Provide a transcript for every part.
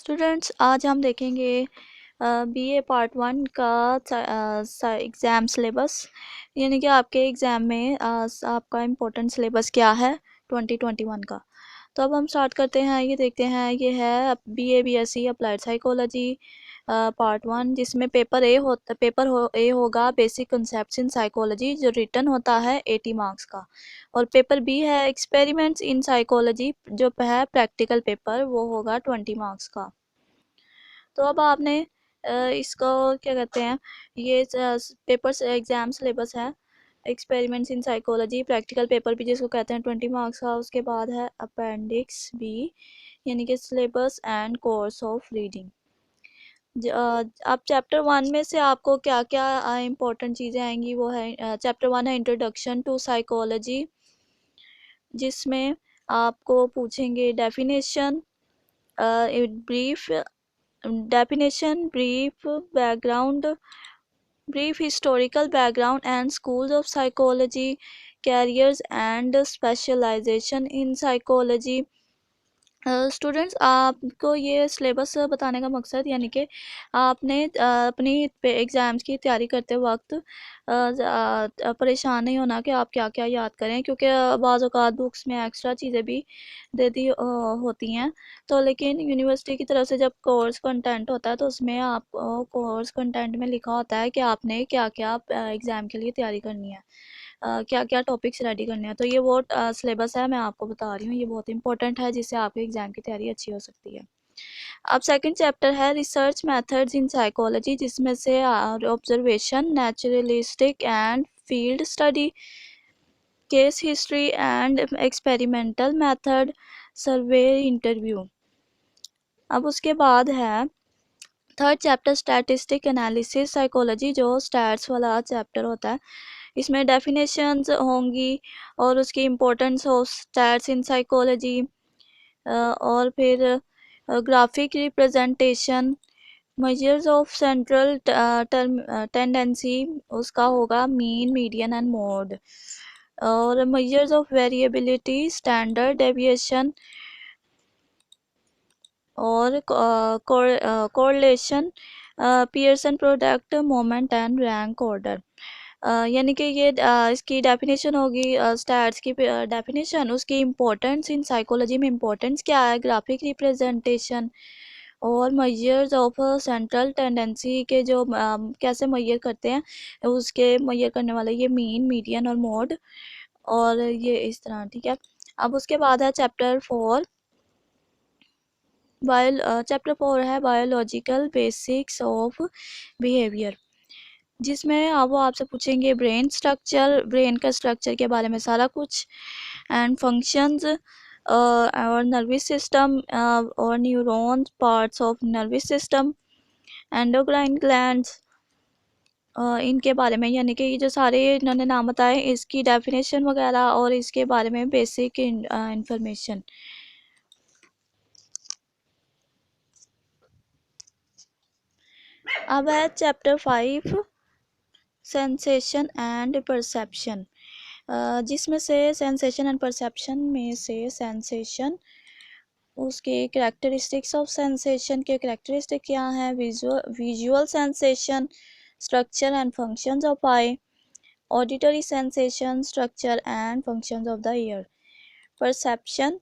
Students, आज हम देखेंगे बीए पार्ट वन का एग्ज़ाम सिलेबस। यानी कि आपके एग्ज़ाम में आपका इम्पोर्टेंट सिलेबस क्या है 2021 का। तो अब हम स्टार्ट करते हैं। ये देखते हैं, ये है BA BSc applied psychology part one, जिसमें पेपर ए होगा बेसिक कंसेप्ट्स इन साइकोलॉजी, जो रिटन होता है 80 मार्क्स का। और पेपर बी है एक्सपेरिमेंट्स इन साइकोलॉजी, जो है प्रैक्टिकल पेपर, वो होगा 20 मार्क्स का। तो अब आपने इसको क्या कहते हैं, ये पेपर एग्ज़ाम सिलेबस है experiments in psychology, practical paper भी जिसको कहते हैं 20 मार्क्स का। उसके बाद है अपेंडिक्स बी, यानी कि syllabus and course of reading. अब चैप्टर वन में से आपको क्या क्या इम्पोर्टेंट चीज़ें आएंगी, वो है चैप्टर वन है इंट्रोडक्शन टू साइकोलॉजी, जिसमें आपको पूछेंगे brief brief historical background and schools of psychology, careers and specialization in psychology। Students, आपको ये सिलेबस बताने का मकसद यानी कि आपने अपनी एग्ज़ाम्स की तैयारी करते वक्त परेशान नहीं होना कि आप क्या क्या याद करें, क्योंकि बाज़ औक़ात बुक्स में एक्स्ट्रा चीज़ें भी दे दी होती हैं। तो लेकिन यूनिवर्सिटी की तरफ से जब कोर्स कंटेंट होता है, तो उसमें आप कोर्स कंटेंट में लिखा होता है कि आपने क्या क्या एग्ज़ाम के लिए तैयारी करनी है, क्या क्या टॉपिक्स रेडी करने हैं। तो ये वो सिलेबस है, मैं आपको बता रही हूँ, ये बहुत इंपॉर्टेंट है, जिससे आपके एग्ज़ाम की तैयारी अच्छी हो सकती है। अब सेकंड चैप्टर है रिसर्च मेथड्स इन साइकोलॉजी, जिसमें से observation, naturalistic and field study, case history and experimental method, survey, interview. अब उसके बाद है third chapter statistic analysis psychology, जो स्टैट्स वाला चैप्टर होता है। इसमें डेफिनेशंस होंगी और उसकी importance of stats in psychology, और फिर graphic representation, measures of central tendency, उसका होगा मीन, मीडियन एंड मोड, और measures of variability, standard deviation, और correlation, Pearson product, moment and rank order. यानी कि ये इसकी डेफिनेशन होगी, स्टैट्स की डेफिनेशन, उसकी इम्पोर्टेंस इन साइकोलॉजी में इम्पोर्टेंस क्या है, ग्राफिक रिप्रेजेंटेशन, और मेजर्स ऑफ सेंट्रल टेंडेंसी के जो कैसे मेजर करते हैं, उसके मेजर करने वाले ये मीन, मीडियन और मोड, और ये इस तरह, ठीक है। अब उसके बाद है चैप्टर फोर चैप्टर फोर है बायोलॉजिकल बेसिक्स ऑफ बिहेवियर, जिसमें वो आपसे पूछेंगे ब्रेन का स्ट्रक्चर के बारे में सारा कुछ, एंड फंक्शंस, और नर्वस सिस्टम, और neurons, parts of nervous system, endocrine glands, इनके बारे में, यानी कि ये जो सारे इन्होंने नाम बताए, इसकी डेफिनेशन वगैरह और इसके बारे में बेसिक इंफॉर्मेशन। अब है chapter five sensation and perception, जिसमें से सेंसेशन एंड परसेप्शन में से सेंसेशन, उसके कैरेक्टरिस्टिक्स ऑफ सेंसेशन के कैरेक्टरिस्टिक क्या हैं, visual sensation, structure and functions of I, auditory sensation, structure and functions of the year, perception,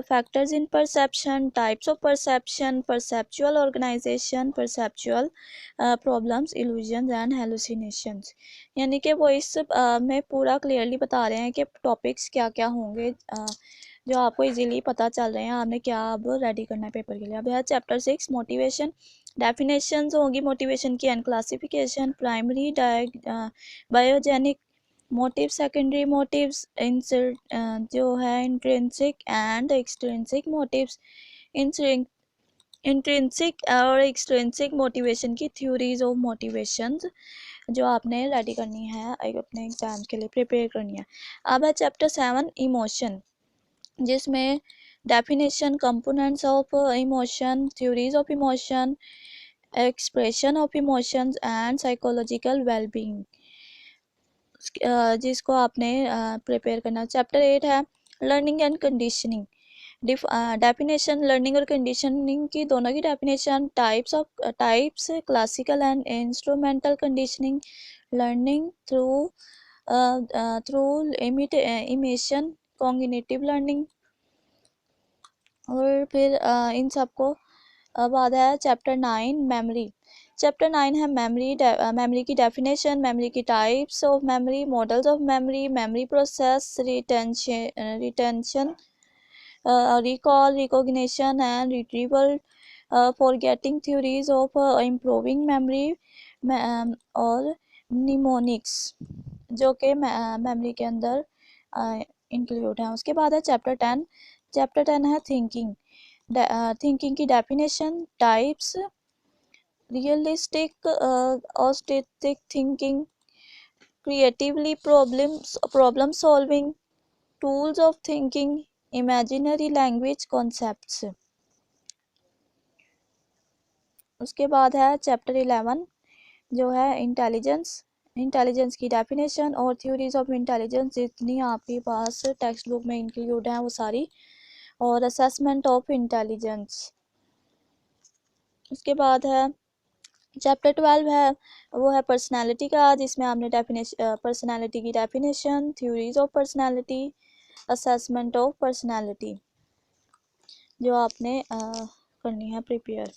factors in perception, types of perception, perceptual organization, perceptual problems, illusions and hallucinations। यानी कि वो इस में पूरा clearly बता रहे हैं कि टॉपिक्स क्या क्या होंगे, जो आपको इजीली पता चल रहे हैं, आपने क्या अब रेडी करना है पेपर के लिए। अब है चैप्टर सिक्स मोटिवेशन, डेफिनेशंस होंगी मोटिवेशन की, and classification, primary biogenic motive, secondary motives, जो है intrinsic and extrinsic motives, intrinsic और एक्सट्रिंसिक मोटिवेशन की थ्योरीज ऑफ मोटिवेशंस, जो आपने रेडी करनी है अपने एग्जाम के लिए प्रिपेयर करनी है। अब है चैप्टर सेवन इमोशन, जिसमें definition, components of emotion, theories of emotion, expression of emotions and psychological wellbeing, जिसको आपने प्रिपेयर करना। चैप्टर एट है learning and conditioning, definition learning और कंडीशनिंग की दोनों की definition, types classical and instrumental conditioning, learning through emission, cognitive learning. और फिर इन सबको बाद है चैप्टर 9 मेमोरी। चैप्टर 9 है मेमोरी। मेमोरी की डेफिनेशन, मेमोरी की types of memory, models of memory, memory process, retention, recall, recognition and retrieval, forgetting, theories of improving memory, और mnemonics जो कि मेमोरी के अंदर इंक्लूड है। उसके बाद है चैप्टर 10। चैप्टर 10 है थिंकिंग। थिंकिंग की डेफिनेशन, टाइप्स, रियलिस्टिक और static thinking, creatively problem solving, tools of thinking, imaginary language concepts. उसके बाद है चैप्टर 11 जो है इंटेलिजेंस। इंटेलिजेंस की डेफिनेशन और थ्योरीज ऑफ इंटेलिजेंस जितनी आपके पास टेक्स्ट बुक में इंक्लूड है वो सारी, और असेसमेंट ऑफ इंटेलिजेंस। उसके बाद है चैप्टर 12 है वो है पर्सनालिटी का, जिसमें आपने पर्सनालिटी की definition, theories of personality, assessment of personality जो आपने करनी है प्रिपेयर।